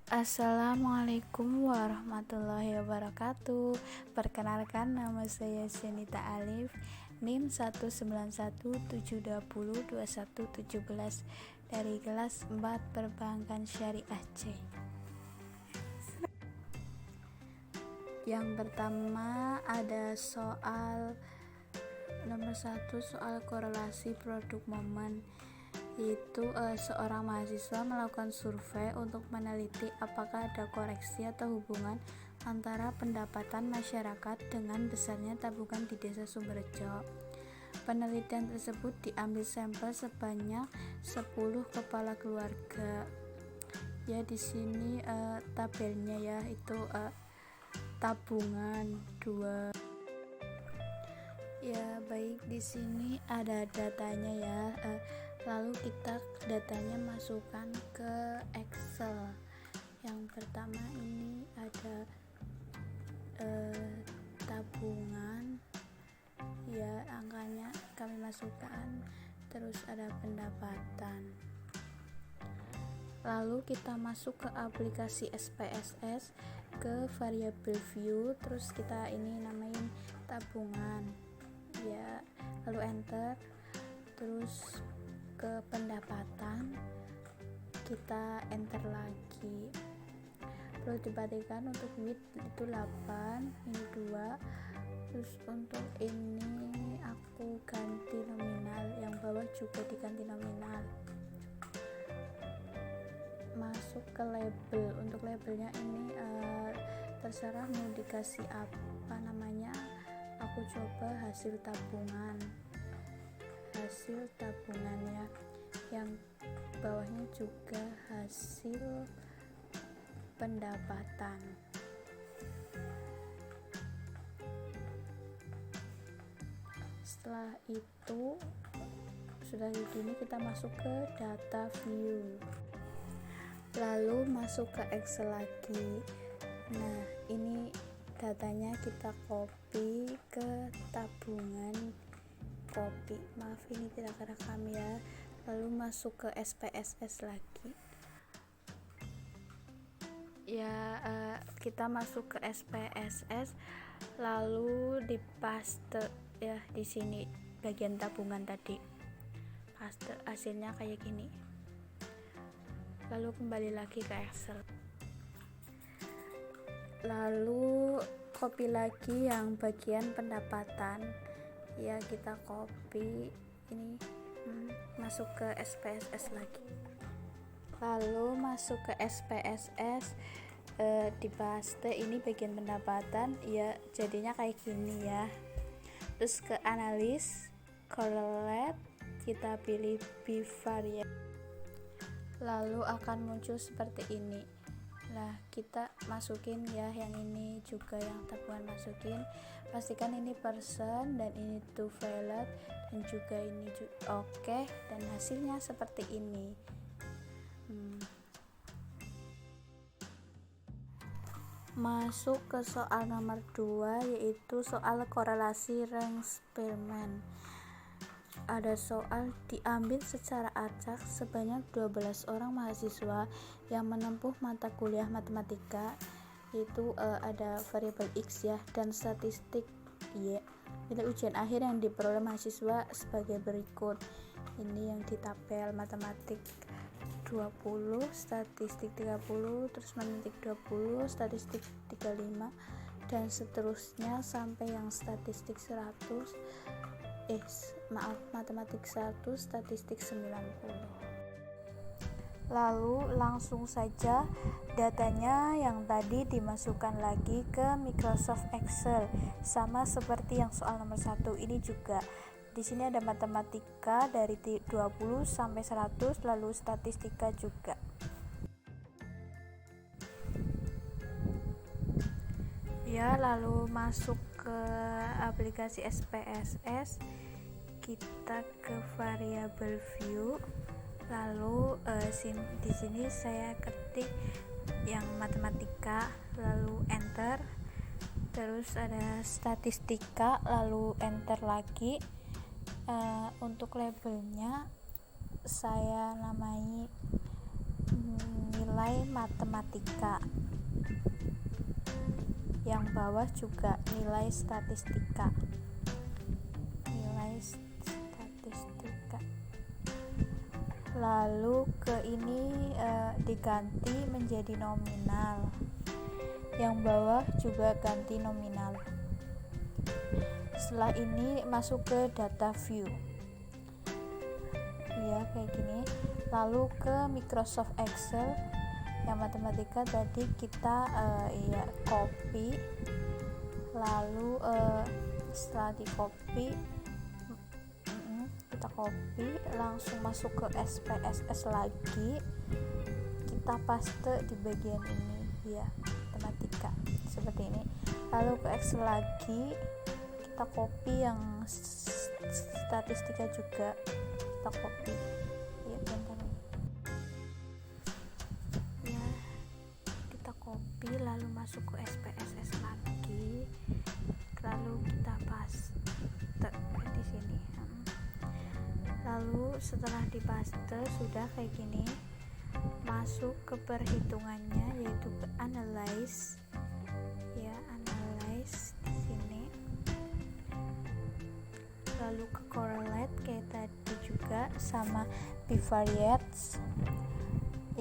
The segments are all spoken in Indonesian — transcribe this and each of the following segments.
Assalamualaikum warahmatullahi wabarakatuh. Perkenalkan, nama saya Senita Alif, NIM 191720217 dari kelas 4 Perbankan Syariah C. Yang pertama ada soal nomor 1, soal korelasi produk momen. Yaitu seorang mahasiswa melakukan survei untuk meneliti apakah ada koreksi atau hubungan antara pendapatan masyarakat dengan besarnya tabungan di Desa Sumberjo. Penelitian tersebut diambil sampel sebanyak 10 kepala keluarga. Ya, di sini tabelnya ya, itu tabungan 2. Ya, baik, di sini ada datanya ya. Lalu kita datanya masukkan ke Excel. Yang pertama ini ada tabungan, ya, angkanya kami masukkan. Terus ada pendapatan. Lalu kita masuk ke aplikasi SPSS, ke variable view, terus kita ini namain tabungan, ya, lalu enter. Terus ke pendapatan kita enter lagi. Perlu diperhatikan untuk width itu 8, ini 2. Terus untuk ini aku ganti nominal, yang bawah juga diganti nominal. Masuk ke label. Untuk labelnya ini terserah mau dikasih apa namanya. Aku coba hasil tabungan ya, yang bawahnya juga hasil pendapatan. Setelah itu sudah begini, kita masuk ke data view, lalu masuk ke Excel lagi. Nah, ini datanya kita copy ke tabungan, maaf ini tidak kerekam ya. Lalu masuk ke SPSS lagi ya, kita masuk ke SPSS lalu di paste ya, di sini bagian tabungan tadi paste, hasilnya kayak gini. Lalu kembali lagi ke Excel, lalu copy lagi yang bagian pendapatan ya, kita copy ini, masuk ke SPSS lagi. Lalu masuk ke SPSS, di paste ini bagian pendapatan ya, jadinya kayak gini ya. Terus ke analis, correlate, kita pilih bivariate, lalu akan muncul seperti ini. Nah, kita masukin ya, yang ini juga yang tabungan masukin, pastikan ini persen dan ini to valid dan juga ini oke, dan hasilnya seperti ini. Masuk ke soal nomor 2, yaitu soal korelasi rank Spearman. Ada soal diambil secara acak sebanyak 12 orang mahasiswa yang menempuh mata kuliah matematika, yaitu ada variabel X ya, dan statistik Y. Nilai ujian akhir yang diperoleh mahasiswa sebagai berikut. Ini yang di tabel matematik 20, statistik 30, terus matematik 20, statistik 35, dan seterusnya sampai yang statistik 100. Matematik 1, statistik 90. Lalu langsung saja datanya yang tadi dimasukkan lagi ke Microsoft Excel, sama seperti yang soal nomor 1 ini juga. Di sini ada matematika dari 20 sampai 100, lalu statistika juga. Ya, lalu masuk ke aplikasi SPSS, kita ke variable view, lalu di sini saya ketik yang matematika, lalu enter. Terus ada statistika, lalu enter lagi. Untuk labelnya saya namai nilai matematika, yang bawah juga nilai statistika. Lalu ke ini diganti menjadi nominal, yang bawah juga ganti nominal. Setelah ini masuk ke data view ya, kayak gini. Lalu ke Microsoft Excel, yang matematika tadi kita copy. Lalu setelah di copy, kita copy langsung masuk ke SPSS lagi, kita paste di bagian ini ya, matematika seperti ini. Lalu ke Excel lagi, kita copy yang statistika juga, kita copy ya, bentar ya, kita copy lalu masuk ke SPSS lagi, lalu kita paste di sini. Lalu setelah dipaste sudah kayak gini, masuk ke perhitungannya, yaitu ke analyze ya, analyze di sini. Lalu ke correlate kayak tadi juga, sama bivariates.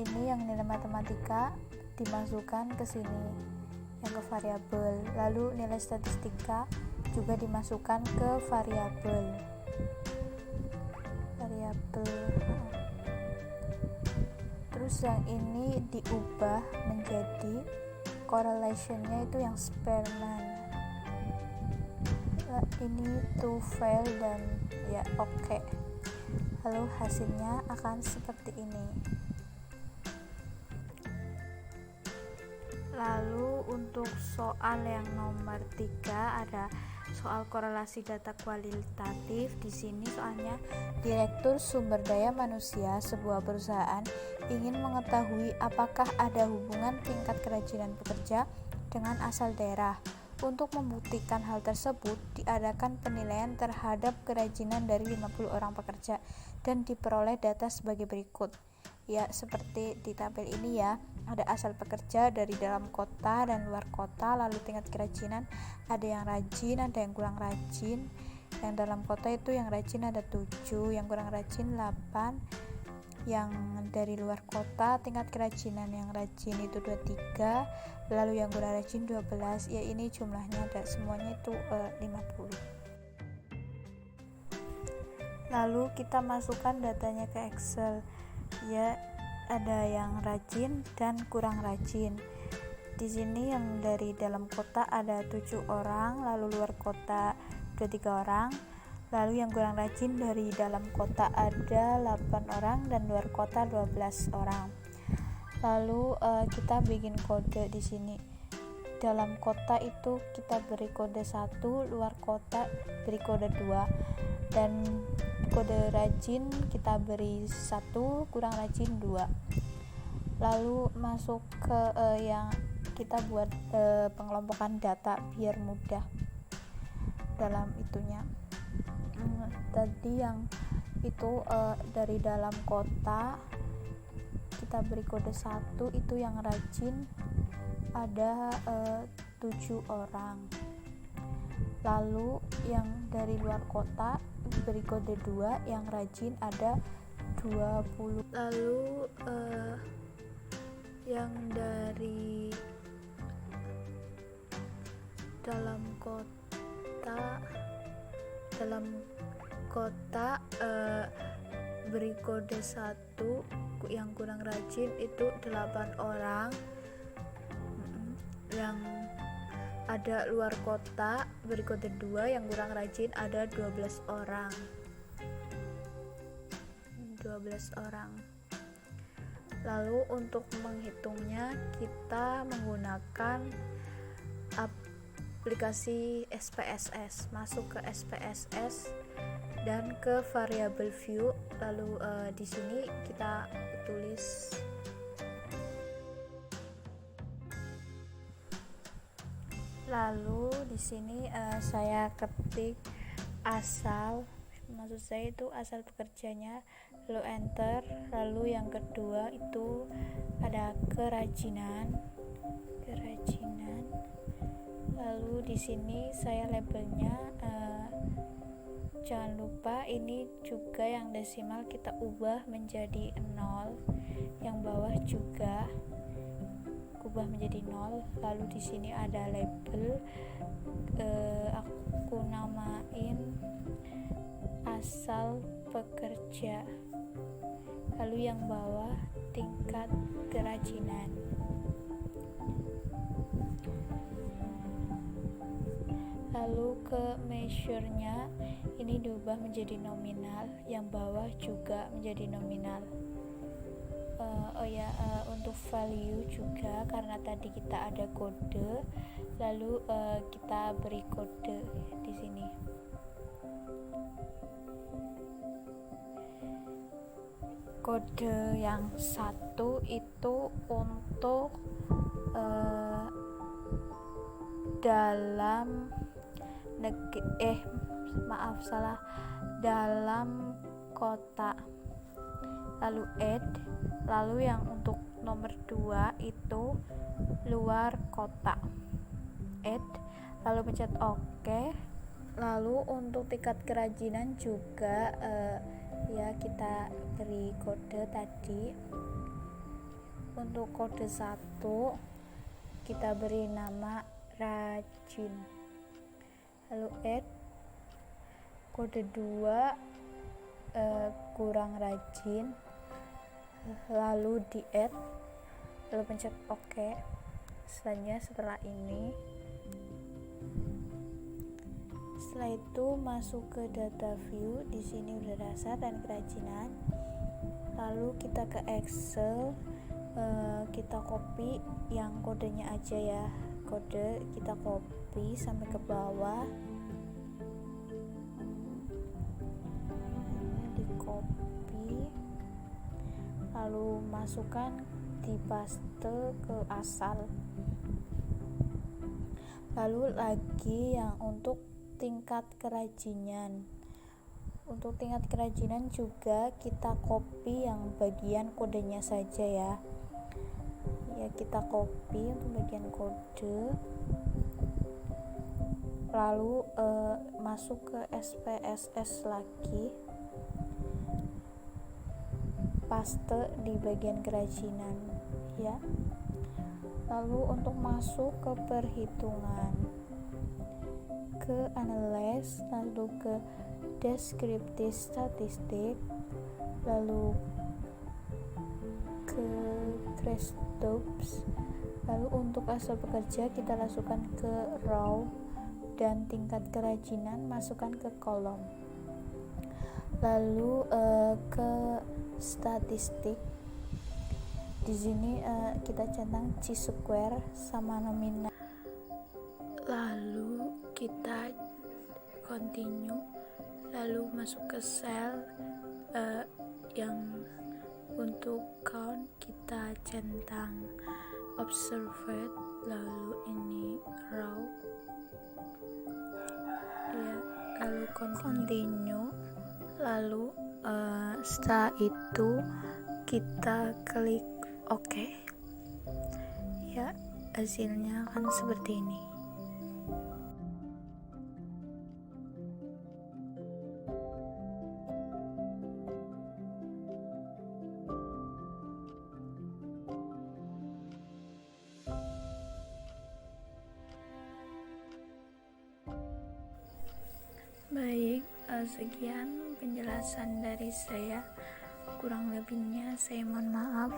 Ini yang nilai matematika dimasukkan ke sini, yang ke variabel. Lalu nilai statistika juga dimasukkan ke variabel. Terus yang ini diubah menjadi correlationnya itu yang Spearman. Ini to fail dan ya oke. Lalu hasilnya akan seperti ini. Lalu untuk soal yang nomor 3 ada soal korelasi data kualitatif. Di sini soalnya, Direktur Sumber Daya Manusia sebuah perusahaan ingin mengetahui apakah ada hubungan tingkat kerajinan pekerja dengan asal daerah. Untuk membuktikan hal tersebut, diadakan penilaian terhadap kerajinan dari 50 orang pekerja dan diperoleh data sebagai berikut. Ya, seperti di tabel ini ya, ada asal pekerja dari dalam kota dan luar kota, lalu tingkat kerajinan, ada yang rajin, ada yang kurang rajin. Yang dalam kota itu yang rajin ada 7, yang kurang rajin 8. Yang dari luar kota tingkat kerajinan yang rajin itu 23, lalu yang kurang rajin 12. Ya, ini jumlahnya ada semuanya itu 50. Lalu kita masukkan datanya ke Excel. Ya, ada yang rajin dan kurang rajin. Di sini yang dari dalam kota ada 7 orang, lalu luar kota 23 orang. Lalu yang kurang rajin dari dalam kota ada 8 orang dan luar kota 12 orang. Lalu kita bikin kode di sini. Dalam kota itu kita beri kode 1, luar kota beri kode 2. Dan kode rajin kita beri 1, kurang rajin 2. Lalu masuk ke yang kita buat pengelompokan data biar mudah dalam itunya. Tadi yang itu dari dalam kota kita beri kode 1, itu yang rajin ada 7 orang. Lalu yang dari luar kota beri kode 2, yang rajin ada 20. Lalu yang dari dalam kota beri kode 1, yang kurang rajin itu 8 orang. Yang ada luar kota beri kode 2, yang kurang rajin ada 12 orang. Lalu untuk menghitungnya kita menggunakan aplikasi SPSS. Masuk ke SPSS dan ke variable view. Lalu di sini kita tulis lalu di sini saya ketik asal, maksud saya itu asal pekerjanya, lalu enter. Lalu yang kedua itu ada kerajinan. Lalu di sini saya labelnya jangan lupa ini juga yang desimal kita ubah menjadi 0, yang bawah juga ubah menjadi 0. Lalu di sini ada label, aku namain asal pekerja. Lalu yang bawah tingkat kerajinan. Lalu ke measure-nya ini diubah menjadi nominal, yang bawah juga menjadi nominal. Untuk value juga karena tadi kita ada kode, lalu kita beri kode di sini. Kode yang satu itu untuk dalam kota, lalu add. Lalu yang untuk nomor 2 itu luar kota, add, lalu pencet OK. Lalu untuk tingkat kerajinan juga kita beri kode tadi. Untuk kode 1 kita beri nama rajin, lalu add. Kode 2 kurang rajin, lalu di add, lalu pencet OK. Selanjutnya setelah itu masuk ke data view. Di sini udah dasar dan kerajinan. Lalu kita ke Excel, kita copy yang kodenya aja ya. Kode kita copy sampai ke bawah. Di copy, lalu masukkan di paste ke asal. Lalu lagi yang untuk tingkat kerajinan. Untuk tingkat kerajinan juga kita copy yang bagian kodenya saja ya. Kita copy untuk bagian kode. Lalu masuk ke SPSS lagi. Paste di bagian kerajinan ya. Lalu untuk masuk ke perhitungan, ke analyze, lalu ke descriptive statistik, lalu ke crash jobs. Lalu untuk asal pekerja kita masukkan ke row dan tingkat kerajinan masukkan ke kolom. Lalu ke statistik, di sini kita centang chi-square sama nominal. Lalu kita continue, lalu masuk ke cell yang untuk count kita centang observed, lalu ini row ya, lalu continue. Lalu setelah itu kita klik OK ya, hasilnya akan seperti ini. Baik, sekian penjelasan dari saya. Kurang lebihnya saya mohon maaf.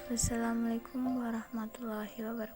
Wassalamualaikum warahmatullahi wabarakatuh.